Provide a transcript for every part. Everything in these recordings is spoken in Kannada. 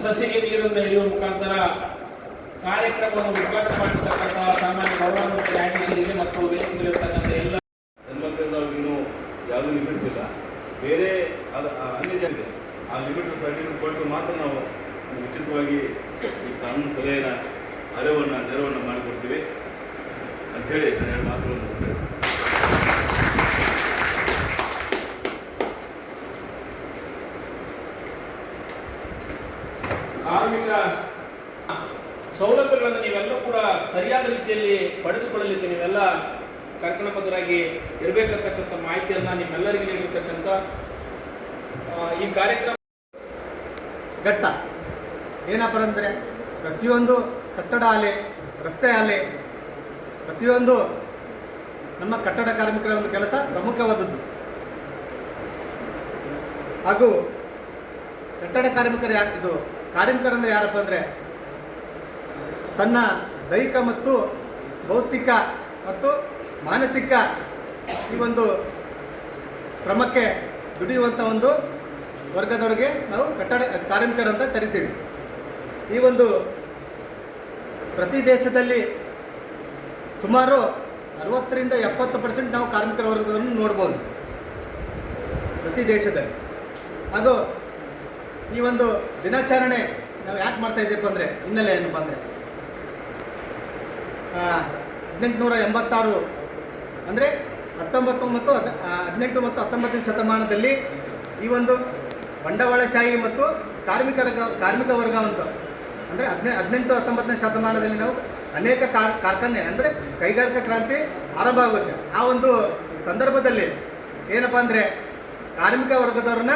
ಸಸಿಗೆ ನೀರನ್ನು ಎರೆಯುವ ಮುಖಾಂತರ ಕಾರ್ಯಕ್ರಮವನ್ನು ಉದ್ಘಾಟನೆ ಮಾಡಿರ್ತಕ್ಕಂತಹ ಸಾಮಾನ್ಯ ಗೌರವಾನ್ವಿತ ನ್ಯಾಯಾಧೀಶರಿಗೆ ಮತ್ತು ವೇದಿಕೆಗಳಿರ್ತಕ್ಕಂಥ ಎಲ್ಲ ಹೆಣ್ಮಕ್ಳಿಂದ ಇನ್ನೂ ಯಾವುದೂ ಲಿಮಿಟ್ಸ್ ಇಲ್ಲ. ಬೇರೆ ಅದು ಅನ್ಯ ಜನರಿಗೆ ಆ ಲಿಮಿಟ್ ಸರ್ಟಿಫಿಕೇಟ್ ಕೊಟ್ಟು ಮಾತ್ರ ನಾವು ಉಚಿತವಾಗಿ ಈ ಕಾನೂನು ಸಲಹೆಯ ನೆರವನ್ನು ಮಾಡಿಕೊಡ್ತೀವಿ ಅಂಥೇಳಿ ನಾನು ಎರಡು ಮಾತುಗಳನ್ನು ಮುಗಿಸ್ತೇನೆ. ಕಾರ್ಮಿಕ ಸೌಲಭ್ಯಗಳನ್ನು ನೀವೆಲ್ಲ ಕೂಡ ಸರಿಯಾದ ರೀತಿಯಲ್ಲಿ ಪಡೆದುಕೊಳ್ಳಲಿಕ್ಕೆ ನೀವೆಲ್ಲ ಕಂಕಣಬದ್ಧರಾಗಿ ಇರಬೇಕಂತಕ್ಕಂಥ ಮಾಹಿತಿಯನ್ನು ನಿಮ್ಮೆಲ್ಲರಿಗೆ ನೀಡಿರ್ತಕ್ಕಂಥ ಈ ಕಾರ್ಯಕ್ರಮ ಘಟ್ಟ ಏನಪ್ಪ ಅಂದರೆ ಪ್ರತಿಯೊಂದು ಕಟ್ಟಡ ಆಗಲಿ ರಸ್ತೆ ಆಗಲಿ ಪ್ರತಿಯೊಂದು ನಮ್ಮ ಕಟ್ಟಡ ಕಾರ್ಮಿಕರ ಒಂದು ಕೆಲಸ ಪ್ರಮುಖವಾದದ್ದು. ಹಾಗೂ ಕಟ್ಟಡ ಕಾರ್ಮಿಕರಂದ್ರೆ ಯಾರಪ್ಪ ಅಂದರೆ ತನ್ನ ದೈಹಿಕ ಮತ್ತು ಭೌತಿಕ ಮತ್ತು ಮಾನಸಿಕ ಈ ಒಂದು ಶ್ರಮಕ್ಕೆ ದುಡಿಯುವಂಥ ಒಂದು ವರ್ಗದವರಿಗೆ ನಾವು ಕಟ್ಟಡ ಕಾರ್ಮಿಕರಂತ ಕರಿತೀವಿ. ಈ ಒಂದು ಪ್ರತಿ ದೇಶದಲ್ಲಿ ಸುಮಾರು 60ರಿಂದ 70% ನಾವು ಕಾರ್ಮಿಕರ ವರ್ಗವನ್ನು ನೋಡ್ಬೋದು ಪ್ರತಿ ದೇಶದಲ್ಲಿ. ಅದು ಈ ಒಂದು ದಿನಾಚರಣೆ ನಾವು ಯಾಕೆ ಮಾಡ್ತಾ ಇದ್ದೀವಪ್ಪ ಅಂದರೆ ಹಿನ್ನೆಲೆ ಏನಪ್ಪ ಅಂದರೆ 1886 ಅಂದರೆ 18 ಮತ್ತು 19ನೇ ಶತಮಾನದಲ್ಲಿ ಈ ಒಂದು ಬಂಡವಾಳಶಾಹಿ ಮತ್ತು ಕಾರ್ಮಿಕ ವರ್ಗ ಅಂತ ಅಂದರೆ 18-19ನೇ ಶತಮಾನದಲ್ಲಿ ನಾವು ಅನೇಕ ಕಾರ್ಖಾನೆ ಅಂದರೆ ಕೈಗಾರಿಕಾ ಕ್ರಾಂತಿ ಆರಂಭ ಆಗುತ್ತೆ. ಆ ಒಂದು ಸಂದರ್ಭದಲ್ಲಿ ಏನಪ್ಪ ಅಂದರೆ ಕಾರ್ಮಿಕ ವರ್ಗದವ್ರನ್ನ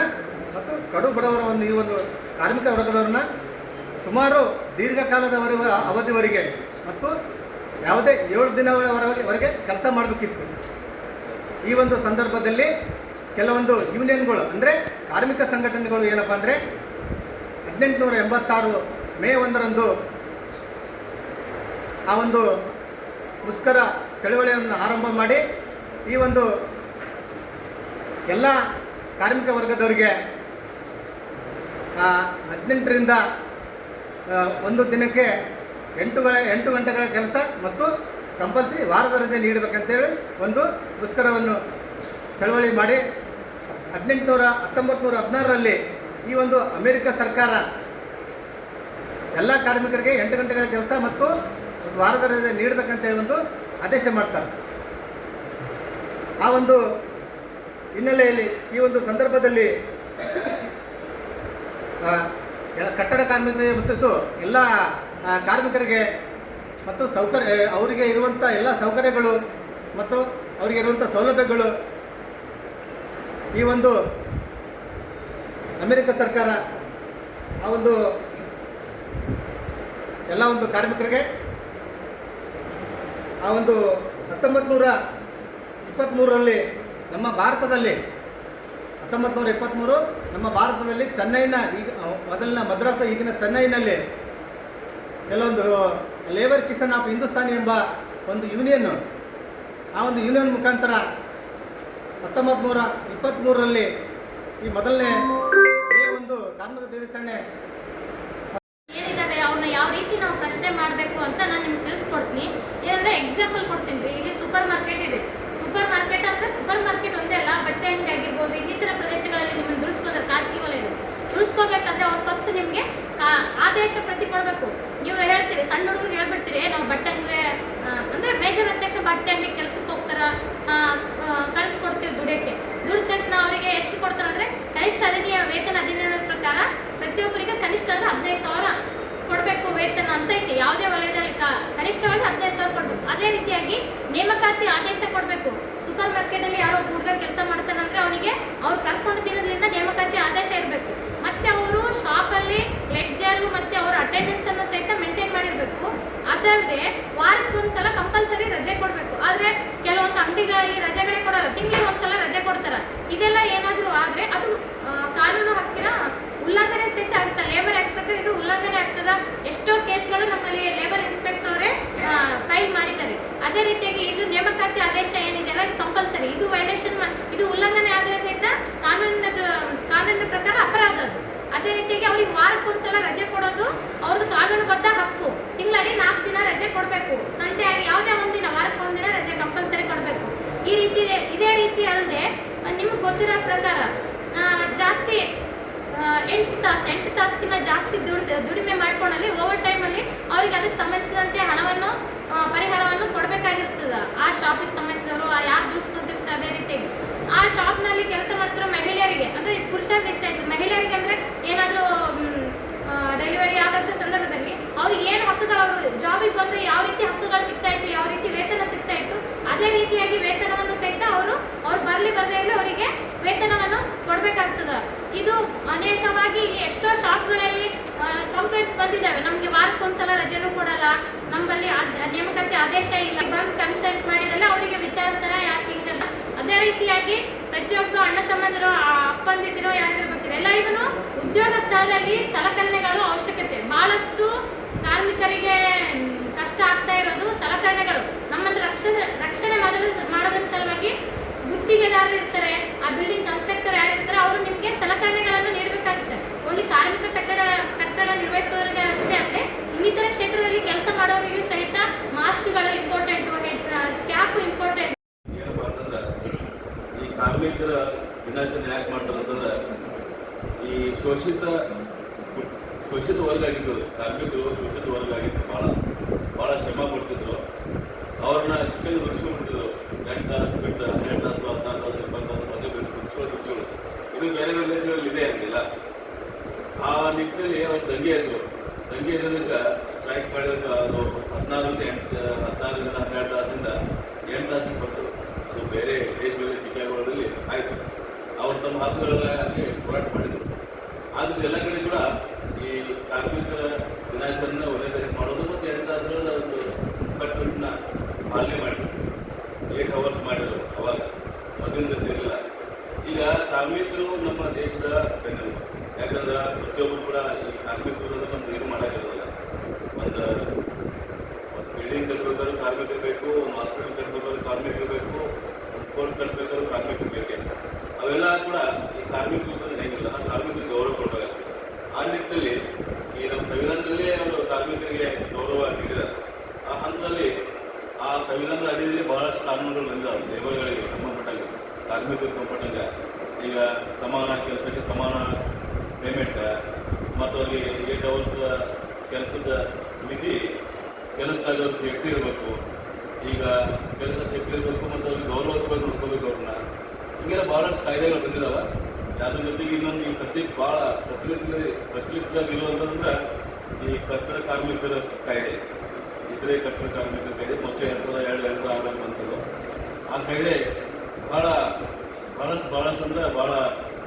ಮತ್ತು ಕಡು ಬಡವರ ಒಂದು ಈ ಒಂದು ಕಾರ್ಮಿಕ ವರ್ಗದವ್ರನ್ನ ಸುಮಾರು ದೀರ್ಘಕಾಲದವರೆಗೆ ಅವಧಿವರೆಗೆ ಮತ್ತು ಯಾವುದೇ 7 ದಿನಗಳವರೆಗೆ ಕೆಲಸ ಮಾಡಬೇಕಿತ್ತು. ಈ ಒಂದು ಸಂದರ್ಭದಲ್ಲಿ ಕೆಲವೊಂದು ಯೂನಿಯನ್ಗಳು ಅಂದರೆ ಕಾರ್ಮಿಕ ಸಂಘಟನೆಗಳು ಏನಪ್ಪ ಅಂದರೆ 1886 ಮೇ 1ರಂದು ಆ ಒಂದು ಮುಷ್ಕರ ಚಳವಳಿಯನ್ನು ಆರಂಭ ಮಾಡಿ ಈ ಒಂದು ಎಲ್ಲ ಕಾರ್ಮಿಕ ವರ್ಗದವರಿಗೆ 18ರಿಂದ ಒಂದು ದಿನಕ್ಕೆ 8 ಗಂಟೆಗಳ ಕೆಲಸ ಮತ್ತು ಕಂಪಲ್ಸರಿ ವಾರದ ರಜೆ ನೀಡಬೇಕಂತೇಳಿ ಒಂದು ಮುಷ್ಕರವನ್ನು ಚಳವಳಿ ಮಾಡಿ 1916ರಲ್ಲಿ ಈ ಒಂದು ಅಮೆರಿಕ ಸರ್ಕಾರ ಎಲ್ಲ ಕಾರ್ಮಿಕರಿಗೆ 8 ಗಂಟೆಗಳ ಕೆಲಸ ಮತ್ತು ವಾರದ ರಜೆ ನೀಡಬೇಕಂತೇಳಿ ಒಂದು ಆದೇಶ ಮಾಡ್ತಾರೆ. ಆ ಒಂದು ಹಿನ್ನೆಲೆಯಲ್ಲಿ ಈ ಒಂದು ಸಂದರ್ಭದಲ್ಲಿ ಕಟ್ಟಡ ಕಾರ್ಮಿಕರಿಗೆ ಮತ್ತು ಎಲ್ಲ ಕಾರ್ಮಿಕರಿಗೆ ಮತ್ತು ಅವರಿಗೆ ಇರುವಂಥ ಎಲ್ಲ ಸೌಕರ್ಯಗಳು ಮತ್ತು ಅವರಿಗೆ ಇರುವಂಥ ಸೌಲಭ್ಯಗಳು ಈ ಒಂದು ಅಮೆರಿಕ ಸರ್ಕಾರ ಆ ಒಂದು ಎಲ್ಲ ಒಂದು ಕಾರ್ಮಿಕರಿಗೆ ಆ ಒಂದು 1923ರಲ್ಲಿ ನಮ್ಮ ಭಾರತದಲ್ಲಿ 1923 ನಮ್ಮ ಭಾರತದಲ್ಲಿ ಚೆನ್ನೈನ ಮೊದಲಿನ ಮದ್ರಾಸ ಈಗಿನ ಚೆನ್ನೈನಲ್ಲಿ ಕೆಲವೊಂದು ಲೇಬರ್ ಕಿಸಾನ್ ಆಫ್ ಹಿಂದೂಸ್ತಾನಿ ಎಂಬ ಒಂದು ಯೂನಿಯನ್ ಆ ಒಂದು ಯೂನಿಯನ್ ಮುಖಾಂತರ 1923ರಲ್ಲಿ ಈ ಮೊದಲನೇ ಒಂದು ಕಾರ್ಮಿಕ ದಿನಾಚರಣೆ ಏನಿದಾವೆ ಅವ್ರನ್ನ ಯಾವ ರೀತಿ ನಾವು ಪ್ರಶ್ನೆ ಮಾಡಬೇಕು ಅಂತ ನಾನು ನಿಮ್ಗೆ ತಿಳಿಸ್ಕೊಡ್ತೀನಿ. ಏನಂದ್ರೆ ಎಕ್ಸಾಂಪಲ್ ಕೊಡ್ತೀನಿ. ಇಲ್ಲಿ ಸೂಪರ್ ಮಾರ್ಕೆಟ್ ಇದೆ. ಸೂಪರ್ ಮಾರ್ಕೆಟ್ ಅಂದ್ರೆ ಸೂಪರ್ ಮಾರ್ಕೆಟ್ ಒಂದೇ ಅಲ್ಲ, ಬಟ್ಟೆ ಅಂಗಡಿ ಆಗಿರ್ಬೋದು, ಇನ್ನಿತರ ಪ್ರದೇಶಗಳಲ್ಲಿ ನಿಮ್ಮನ್ನು ದುಡಿಸ್ಕೊಂಡ್ರೆ ಖಾಸಗಿ ವಲಯ ದುಡಿಸ್ಕೋಬೇಕಂದ್ರೆ ಅವ್ರು ಫಸ್ಟ್ ನಿಮಗೆ ಆದೇಶ ಪ್ರತಿ ಕೊಡಬೇಕು. ನೀವು ಹೇಳ್ತೀರಿ, ಸಣ್ಣ ಹುಡುಗರು ಹೇಳ್ಬಿಡ್ತೀರಿ, ನಾವು ಬಟ್ಟೆ ಅಂದ್ರೆ ಮೇಜರ್ ಅಂದ ತಕ್ಷಣ ಬಟ್ಟೆ ಅಂಗಡಿ ಕೆಲಸಕ್ಕೆ ಹೋಗ್ತಾರ, ಕಳಿಸ್ಕೊಡ್ತೀವಿ ದುಡಿಯೋಕ್ಕೆ. ದುಡಿದ ತಕ್ಷಣ ಅವರಿಗೆ ಎಷ್ಟು ಕೊಡ್ತಾರೆ ಅಂದರೆ ಕನಿಷ್ಠ ವೇತನ ಅಧಿನಿಯಮದ ಪ್ರಕಾರ ಪ್ರತಿಯೊಬ್ಬರಿಗೆ ಕನಿಷ್ಠ ಅಂದರೆ 15,000 ಕೊಡಬೇಕು ವೇತನ ಅಂತ ಐತಿ. ಯಾವುದೇ ವಲಯದಲ್ಲಿ ಕನಿಷ್ಠವಾಗಿ 15,000 ಕೊಡಬೇಕು. ಅದೇ ರೀತಿಯಾಗಿ ನೇಮಕಾತಿ ಆದೇಶ ಕೊಡಬೇಕು. ಸೂಪರ್ ಮಾರ್ಕೆಟಲ್ಲಿ ಯಾರೋ ಹುಡುಗ ಕೆಲಸ ಮಾಡ್ತಾನಂದ್ರೆ ಅವನಿಗೆ ಅವ್ರು ಕರ್ಕೊಂಡು ದಿನದಿಂದ ನೇಮಕಾತಿ ಆದೇಶ ಇರಬೇಕು. ಮತ್ತೆ ಅವರು ಶಾಪಲ್ಲಿ ಲೆಡ್ಜರು ಮತ್ತೆ ಅವರ ಅಟೆಂಡೆನ್ಸ್ ಅನ್ನು ಸಹಿತ ಮೇಂಟೈನ್ ಮಾಡಿರಬೇಕು. ಅದಲ್ಲದೆ ವಾರಕ್ಕೊಂದ್ಸಲ ಕಂಪಲ್ಸರಿ ರಜೆ ಕೊಡಬೇಕು. ಆದರೆ ಕೆಲವೊಂದು ಅಂಗಡಿಗಳಲ್ಲಿ ಅದೇ ರೀತಿಯಾಗಿ ಇದು ನೇಮಕಾತಿ ಆದೇಶ ಏನಿದೆಯಲ್ಲ ಇದು ಕಂಪಲ್ಸರಿ, ಇದು ವೈಲೇಷನ್ ಇದು ಉಲ್ಲಂಘನೆ ಆದ್ರೆ ಸಹಿತ ಕಾನೂನಿನ ಪ್ರಕಾರ ಅಪರಾಧ ಅದು. ಅದೇ ರೀತಿಯಾಗಿ ಅವ್ರಿಗೆ ವಾರಕ್ಕೊಂದ್ಸಲ ರಜೆ ಕೊಡೋದು ಅವ್ರದ್ದು ಕಾನೂನುಬದ್ಧ ಹಕ್ಕು. ತಿಂಗಳಲ್ಲಿ 4 ದಿನ ರಜೆ ಕೊಡಬೇಕು, ಸಂಡೇ ಆಗಿ ಯಾವುದೇ ಒಂದಿನ ವಾರಕ್ಕೆ ಒಂದಿನ ರಜೆ ಕಂಪಲ್ಸರಿ ಕೊಡಬೇಕು. ಈ ರೀತಿ ಇದೇ ರೀತಿ ಅಲ್ಲದೆ ನಿಮ್ಗೆ ಗೊತ್ತಿರೋ ಪ್ರಕಾರ ಜಾಸ್ತಿ 8 ತಾಸಿನ ಜಾಸ್ತಿ ದುಡಿಮೆ ಮಾಡ್ಕೊಂಡಲ್ಲಿ ಓವರ್ ಟೈಮಲ್ಲಿ ಅವ್ರಿಗೆ ಅದಕ್ಕೆ ಸಂಬಂಧಿಸಿದಂತೆ ಹಣವನ್ನು ಪರಿಹಾರವನ್ನು ಕೊಡಬೇಕಾಗಿರ್ತದೆ. ಆ ಶಾಪಿಗೆ ಸಂಬಂಧಿಸಿದವರು ಯಾರು ದುಡಿಸ್ಕೊಂತಿರ್ತಾರೆ ಅದೇ ರೀತಿಯಾಗಿ ಆ ಶಾಪ್ನಲ್ಲಿ ಕೆಲಸ ಮಾಡ್ತಿರೋ ಮಹಿಳೆಯರಿಗೆ, ಅಂದರೆ ಪುರುಷರಿಗೆ ಇಷ್ಟ ಆಯಿತು, ಮಹಿಳೆಯರಿಗೆ ಅಂದರೆ ಏನಾದರೂ ಡೆಲಿವರಿ ಆದಂಥ ಸಂದರ್ಭದಲ್ಲಿ ಅವ್ರಿಗೆ ಏನು ಹಕ್ಕುಗಳು, ಅವರು ಜಾಬಿಗೆ ಬಂದರೆ ಯಾವ ರೀತಿ ಹಕ್ಕುಗಳು ಸಿಗ್ತಾ ಇತ್ತು, ಯಾವ ರೀತಿ ವೇತನ ಸಿಗ್ತಾ ಇತ್ತು, ಅದೇ ರೀತಿಯಾಗಿ ವೇತನವನ್ನು ಸಹಿತ ಅವ್ರು ಬರದೇ ಇರಲಿ ಅವರಿಗೆ ವೇತನವನ್ನು ಕೊಡಬೇಕಾಗ್ತದೆ. ಇದು ಅನೇಕವಾಗಿ ಎಷ್ಟೋ ಶಾಪ್ಗಳಲ್ಲಿ ಕಂಪ್ಲೇಂಟ್ಸ್ ಬಂದಿದ್ದಾವೆ, ನಮಗೆ ವಾರಕ್ಕೊಂದ್ಸಲ ರಜೆನೂ ಕೊಡಲ್ಲ, ನಮ್ಮಲ್ಲಿ ನೇಮಕಾತಿ ಆದೇಶ ಇಲ್ಲ, ಬಂದು ಕನ್ಸಲ್ಟ್ ಮಾಡಿದಲ್ಲ ಅವರಿಗೆ ವಿಚಾರಿಸ್ತಾರ ಯಾಕೆ ಹಿಂಗಂತ. ಅದೇ ರೀತಿಯಾಗಿ ಪ್ರತಿಯೊಬ್ಬ ಅಣ್ಣ ತಮ್ಮಂದಿರೋ ಅಪ್ಪಂದಿರೋ ಯಾರಿಗೂ ಗೊತ್ತಿಲ್ಲ, ಎಲ್ಲರಿಗೂ ಉದ್ಯೋಗ ಸ್ಥಳದಲ್ಲಿ ಸಲಕರಣೆಗಳು ಅವಶ್ಯಕತೆ. ಬಹಳಷ್ಟು ಕಾರ್ಮಿಕರಿಗೆ ಕಷ್ಟ ಆಗ್ತಾ ಇರೋದು ಸಲಕರಣೆಗಳು. ನಮ್ಮಲ್ಲಿ ರಕ್ಷಣೆ ಮಾಡೋದ್ರ ಸಲುವಾಗಿ ಗುತ್ತಿಗೆದಾರರು ಇರ್ತಾರೆ, ಆ ಬಿಲ್ಡಿಂಗ್ ಕನ್ಸ್ಟ್ರಕ್ಟರ್ ಯಾರಿರ್ತಾರೆ ಅವರು ನಿಮಗೆ ಸಲಕರಣೆಗಳನ್ನು ನೀಡಬೇಕಾಗುತ್ತೆ. ಓನ್ಲಿ ಕಾರ್ಮಿಕ ಕಟ್ಟಡ ನಿರ್ವಹಿಸುವವರಿಗೆ ಅಷ್ಟೇ ಅಲ್ಲದೆ ಇನ್ನಿತರ ಕ್ಷೇತ್ರದಲ್ಲಿ ಕೆಲಸ ಮಾಡೋರಿಗೂ ಸಹಿತ ಮಾಸ್ಕ್ಗಳು ಇಂಪಾರ್ಟೆಂಟು, ಕ್ಯಾಪ್ ಇಂಪಾರ್ಟೆಂಟ್. ಏನಪ್ಪ ಅಂತಂದ್ರೆ ಈ ಕಾರ್ಮಿಕರ ದಿನಾಚರಣೆ ಯಾಕೆ ಮಾಡ್ತಾರೆ ಅಂತಂದ್ರೆ ಈ ಶೋಷಿತ ವರ್ಗ ಆಗಿದ್ದು, ಕಾರ್ಮಿಕರು ಶೋಷಿತ ವರ್ಗ ಆಗಿದ್ದು, ಭಾಳ ಶ್ರಮ ಪಡ್ತಿದ್ರು. ಅವ್ರನ್ನ ಶಿಕ್ಷೆಗೆ ದುಡಿಸ್ಕೊಂಡ್ಬಿಟ್ಟಿದ್ರು. 8 ತಾಸು ಬಿಟ್ಟು 12 ತಾಸು 16 ತಾಸು 20 ತಾಸು ಹಾಗೆ ಬಿಟ್ಟು ದುಡಿಸ್ಕೊಳ್ಳೋದು. ಇನ್ನು ಬೇರೆ ದೇಶಗಳಲ್ಲಿ ಇದೆ ಅಂದಿಲ್ಲ. ಆ ನಿಟ್ಟಿನಲ್ಲಿ ಅವ್ರು ದಂಗೆ ಇದ್ದದಕ್ಕೆ ಸ್ಟ್ರೈಕ್ ಮಾಡಿದಾಗ ಅದು 16 ದಿನ 12 ತಾಸಿಂದ 8 ತಾಸಿಗೆ ಬಂತು. ಅದು ಬೇರೆ ದೇಶಗಳಲ್ಲಿ ಚಿಕ್ಕಗಳಲ್ಲಿ ಆಯಿತು. ಅವರು ತಮ್ಮ ಹಕ್ಕುಗಳಿಗಾಗಿ ಹೋರಾಟ ಮಾಡಿದರು. ಆದರೆ ಎಲ್ಲ ಕಡೆ ಕೂಡ ಈ ಕಾರ್ಮಿಕರ ದಿನಾಚರಣೆ ಒಂದೇ ತಾರೀಕು ಮಾಡೋದು ಮತ್ತು 8 ತಾಸುಗಳ ಒಂದು ಕಟ್ಟುನಿಟ್ಟಿನ ಪಾಲನೆ ಮಾಡಿದ್ರು. 8 ಅವರ್ಸ್ ಮಾಡಿದರು. ಅವಾಗ ಮೊದಲಿನ ಇರಲಿಲ್ಲ. ಈಗ ಕಾರ್ಮಿಕರು ನಮ್ಮ ದೇಶದ ಬೆನ್ನೆಲುಬು. ಯಾಕಂದ್ರೆ ಪ್ರತಿಯೊಬ್ಬರು ಕೂಡ ಈ ಕಾರ್ಮಿಕರು ಅಂದ್ರೆ ನಮ್ದು ಏನು ಮಾಡೋಕ್ಕಾಗೋದಿಲ್ಲ. ಒಂದು ಬಿಲ್ಡಿಂಗ್ ಕಟ್ಟಬೇಕಾದ್ರೂ ಕಾರ್ಮಿಕರು ಬೇಕು, ಒಂದು ಹಾಸ್ಪಿಟಲ್ ಕಟ್ಟಬೇಕಾದ್ರೂ ಕಾರ್ಮಿಕರು ಬೇಕು, ಒಂದು ಕೋರ್ಟ್ ಕಟ್ಟಬೇಕಾದ್ರೂ ಕಾರ್ಮಿಕರು ಬೇಕೇ. ಅವೆಲ್ಲ ಕೂಡ ಈ ಕಾರ್ಮಿಕರು ನಡೆಯಂಗಿಲ್ಲ. ನಾವು ಕಾರ್ಮಿಕರಿಗೆ ಗೌರವ ಕೊಡಬೇಕಾಗ್ತದೆ. ಆ ನಿಟ್ಟಿನಲ್ಲಿ ಈ ನಮ್ಮ ಸಂವಿಧಾನದಲ್ಲಿ ಅವರು ಕಾರ್ಮಿಕರಿಗೆ ಗೌರವ ನೀಡಿದ್ದಾರೆ. ಆ ಹಂತದಲ್ಲಿ ಆ ಸಂವಿಧಾನದ ಅಡಿಯಲ್ಲಿ ಬಹಳಷ್ಟು ಕಾನೂನುಗಳು ಬಂದಿದ್ದಾವೆ ಲೇಬರ್ಗಳಿಗೆ. ನಮ್ಮ ಮಟ್ಟಂಗೆ ಕಾರ್ಮಿಕರಿಗೆ ಸಂಪಟ್ಟಂಗೆ ಈಗ ಸಮಾನ ಕೆಲಸಕ್ಕೆ ಸಮಾನ ಪೇಮೆಂಟ್ ಮತ್ತು ಅವ್ರಿಗೆ 8 ಅವರ್ಸ್ ಕೆಲಸದ ಮಿತಿ, ಕೆಲಸದಾಗ ಅವ್ರಿಗೆ ಸೇಫ್ಟಿ ಇರಬೇಕು. ಈಗ ಕೆಲಸ ಸೇಫ್ಟಿ ಇರಬೇಕು ಮತ್ತು ಅವ್ರಿಗೆ ಗೌರವವಾಗಿ ನೋಡ್ಕೋಬೇಕು ಅವ್ರನ್ನ. ಹೀಗೆಲ್ಲ ಭಾಳಷ್ಟು ಕಾಯ್ದೆಗಳು ಬಂದಿದ್ದಾವೆ. ಅದ್ರ ಜೊತೆಗೆ ಇನ್ನೊಂದು ಈ ಸದ್ಯಕ್ಕೆ ಭಾಳ ಪ್ರಚಲಿತದಾಗಿರುವಂತಂದ್ರೆ ಈ ಕಟ್ಟಡ ಕಾರ್ಮಿಕರ ಕಾಯ್ದೆ, ಇತರೆ ಕಟ್ಟಡ ಕಾರ್ಮಿಕರ ಕಾಯ್ದೆ ಮೋಸ್ಟ್ಲಿ 2002-2006 ಬಂತದ್ದು. ಆ ಕಾಯ್ದೆ ಭಾಳಷ್ಟು ಅಂದರೆ ಭಾಳ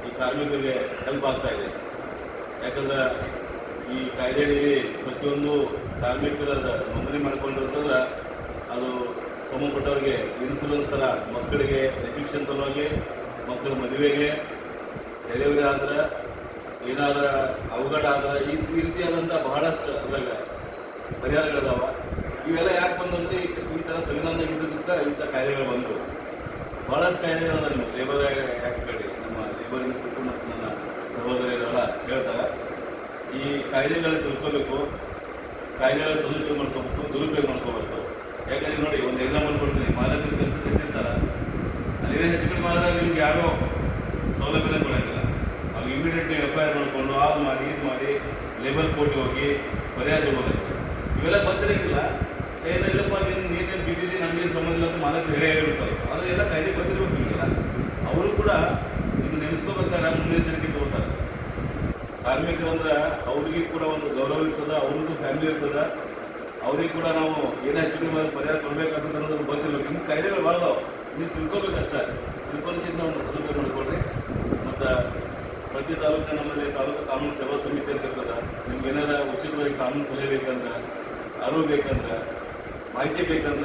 ಈ ಕಾರ್ಮಿಕರಿಗೆ ಹೆಲ್ಪ್ ಆಗ್ತಾ ಇದೆ. ಯಾಕಂದ್ರೆ ಈ ಕಾಯ್ದೆಯಲ್ಲಿ ಪ್ರತಿಯೊಂದು ಕಾರ್ಮಿಕರ ನೋಂದಣಿ ಮಾಡ್ಕೊಂಡಿರ್ತಂದ್ರೆ ಅದು ಸಂಬಂಧಪಟ್ಟವ್ರಿಗೆ ಇನ್ಸೂರೆನ್ಸ್ ಥರ ಮಕ್ಕಳಿಗೆ ಎಜುಕೇಷನ್ ಸಲುವಾಗಿ, ಮಕ್ಕಳ ಮದುವೆಗೆ, ಡೆಲಿವರಿ ಆದ್ರೆ, ಏನಾದ್ರೆ ಅವಘಡ ಆದ್ರೆ ಈ ರೀತಿಯಾದಂಥ ಬಹಳಷ್ಟು ಅದ್ರಾಗ ಪರಿಹಾರಗಳಿದಾವ. ಇವೆಲ್ಲ ಯಾಕೆ ಬಂದಂದ್ರೆ ಈ ಥರ ಸಂವಿಧಾನದಾಗ ಇದ್ದದಕ್ಕೆ ಇಂಥ ಕಾಯ್ದೆಗಳು ಬಂದವು. ಭಾಳಷ್ಟು ಕಾಯ್ದೆಗಳದ ನಿಮ್ಮ ಲೇಬರ್ ಆ್ಯಕ್ಟ್ಗಳಲ್ಲಿ ನಮ್ಮ ಲೇಬರ್ ಇನ್ಸ್ಪೆಕ್ಟರ್ ಮತ್ತು ನನ್ನ ಸಹೋದರಿಯರೆಲ್ಲ ಹೇಳ್ತಾರೆ. ಈ ಕಾಯ್ದೆಗಳು ತಿಳ್ಕೋಬೇಕು, ಕಾಯ್ದೆಗಳ ಸದುಪಯೋಗ ಮಾಡ್ಕೋಬೇಕು, ದುರುಪಯೋಗ ಮಾಡ್ಕೋಬೇಕು. ಯಾಕಂದ್ರೆ ನೋಡಿ, ಒಂದು ಎಕ್ಸಾಂಪಲ್ ಕೊಡ್ತೀನಿ. ಮಾಲಕರು ಕೆಲಸಕ್ಕೆ ಹೆಚ್ಚಿರ್ತಾರೆ, ಅದೇನೇ ಹೆಚ್ಚು ಕಡಿಮೆ ಆದರೆ ನಿಮ್ಗೆ ಯಾರೋ ಸೌಲಭ್ಯನೇ ಕೊಡೋಂಗಿಲ್ಲ. ಅವ್ರು ಇಮಿಡಿಯೇಟ್ಲಿ FIR ಮಾಡಿಕೊಂಡು ಅದು ಮಾಡಿ ಇದು ಮಾಡಿ ಲೇಬರ್ ಕೋರ್ಟ್ಗೆ ಹೋಗಿ ಪರಿಹಾರ ತಗೋಬೇಕು. ಇವೆಲ್ಲ ಗೊತ್ತಿರೋಂಗಿಲ್ಲ. ಏನಿಲ್ಲಪ್ಪ ನೀನೇನು ಬಿದ್ದಿದ್ದೀನಿ, ನಮಗೇನು ಸಂಬಂಧ ಇಲ್ಲ ಅಂತ ಮಾಲಕರು ಹೇಳ್ಬಿಡ್ತಾರೆ. ಆದರೆ ಎಲ್ಲ ಕಾಯ್ದೆ ಗೊತ್ತಿರ್ಬೇಕು ನಿಮಗೆಲ್ಲ. ಅವರು ಕೂಡ ನಿಮ್ಗೆ ನೆನೆಸ್ಕೋಬೇಕಾದ್ರೆ ಮುನ್ನೆಚ್ಚರಿಕೆ ತಗೋತಾರೆ. ಕಾರ್ಮಿಕರಂದ್ರೆ ಅವ್ರಿಗೆ ಕೂಡ ಒಂದು ಗೌರವ ಇರ್ತದೆ, ಅವ್ರದ್ದು ಫ್ಯಾಮಿಲಿ ಇರ್ತದೆ. ಅವ್ರಿಗೆ ಕೂಡ ನಾವು ಏನೇ ಹೆಚ್ಚು ಕಡಿಮೆ ಪರಿಹಾರ ಕೊಡಬೇಕಾಗ್ತದೆ ಅನ್ನೋದು ಗೊತ್ತಿರ್ಬೇಕು. ನಿಮ್ಮ ಕಾಯ್ದೆಗಳು ಭಾಳದಾವೆ, ನೀವು ತಿಳ್ಕೊಬೇಕಷ್ಟೇ. ತಿಳ್ಕೊಳ್ಳೋಕೆ ನಾವು ಸದುಪಯೋಗ ಮಾಡಿಕೊಡ್ರಿ. ಮತ್ತು ಪ್ರತಿ ತಾಲೂಕಿನ ನಮ್ಮಲ್ಲಿ ತಾಲೂಕು ಕಾನೂನು ಸೇವಾ ಸಮಿತಿ ಅಂತ ಇರ್ತದೆ. ನಿಮ್ಗೆ ಏನಾರ ಉಚಿತವಾಗಿ ಕಾನೂನು ಸಲಹೆ ಬೇಕಂದ್ರೆ, ಅರಿವು ಬೇಕಂದ್ರೆ, ಮಾಹಿತಿ ಬೇಕಂದ್ರೆ